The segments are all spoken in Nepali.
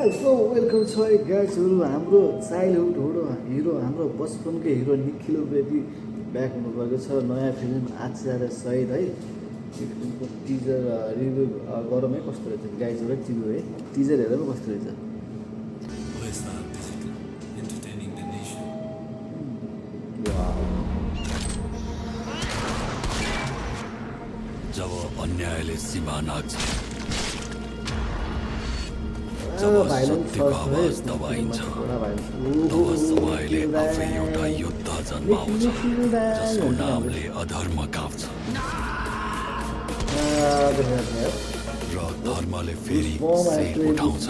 सो वेलकम छ है गाइजहरू हाम्रो चाइल्डहुड हिरो हाम्रो बचपनकै हिरो निखिल उप्रेती ब्याक हुनुभएको छ नयाँ फिल्म आचार्य सहित है यो फिल्मको टिजर रिभ्यू गरौँ है कस्तो रहेछ गाइजहरू है टिभी है टिजर हेरेर पनि कस्तो रहेछ जब अन्यायले सीमा नाग्छ जब सत्यको आवाज दबाइन्छ तब समयले आफै एउटा युद्ध जन्माउँछ जसको नामले अधर्म काप्छ र धर्मले फेरि सेट उठाउँछ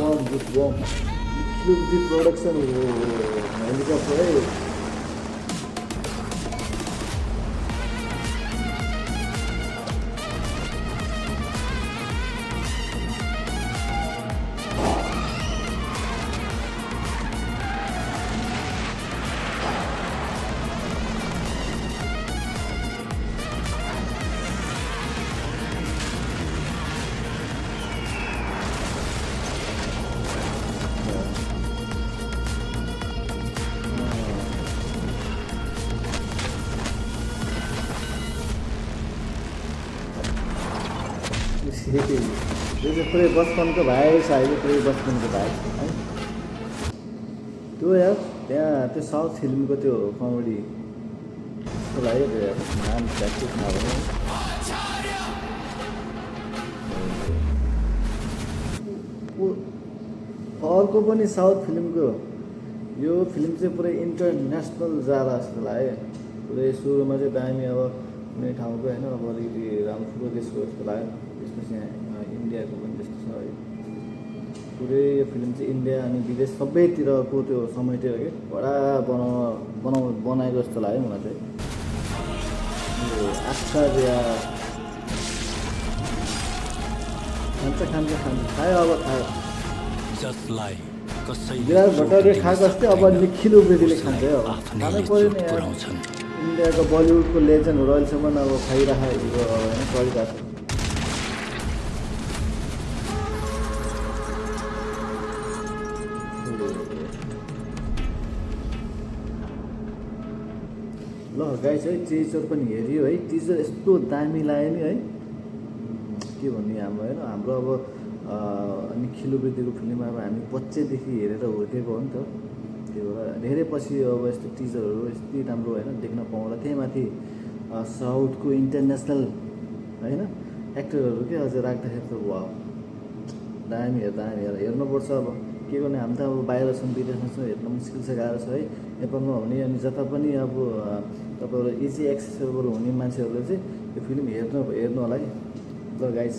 प्रोडक्सन यो चाहिँ पुरै बचपनको भाइ छ अहिले पुरै बचपनको भाइ है त्यो यार त्यहाँ त्यो साउथ फिल्मको त्यो कमेडी जस्तो लाग्यो त्यो यार नाम ट्याक्कै थाहा भएन अर्को पनि साउथ फिल्मको यो फिल्म चाहिँ पुरै इन्टरनेसनल जाला जस्तो लाग्यो पुरै सुरुमा चाहिँ दामी अब कुनै ठाउँको होइन अब अलिकति राम्रो देशको जस्तो लाग्यो त्यसपछि इन्डियाको पनि त्यस्तो छ है पुरै यो फिल्म चाहिँ इन्डिया अनि विदेश सबैतिरको त्यो समेटेर के बडा बनाएको जस्तो लाग्यो मलाई चाहिँ यो आचार्य खान्छ खायो अब खायो विराट भट्टराईले खाएको जस्तै अब निखिल उप्रेतीले खान्छ है अब खानै पऱ्यो नि यार इन्डियाको बलिउडको लेजेन्डहरू अहिलेसम्म अब खाइरहेको होइन चलिरहेको छ ल गाइस है टिजर पनि हेऱ्यो है टिजर यस्तो दामी लाग्यो नि है के भन्ने हाम्रो अब निखिल उप्रेतीको फिल्म अब हामी बच्चैदेखि हेरेर हुर्केको हो नि त त्यो भएर धेरै पछि अब यस्तो टिजरहरू यति राम्रो होइन देख्न पाउँदा त्यही माथि साउथको इन्टरनेसनल होइन एक्टरहरू के अझ राख्दाखेरि त वा दामी हेर्नुपर्छ अब के गर्ने हामी त अब बाहिर छौँ विदेशमा छौँ हेर्न मुस्किल छ गाह्रो छ है नेपालमा हुने अनि जता पनि अब तपाईँहरू इजी एक्सेसेबल हुने मान्छेहरूले चाहिँ यो फिल्म हेर्नु होला है ल गाइस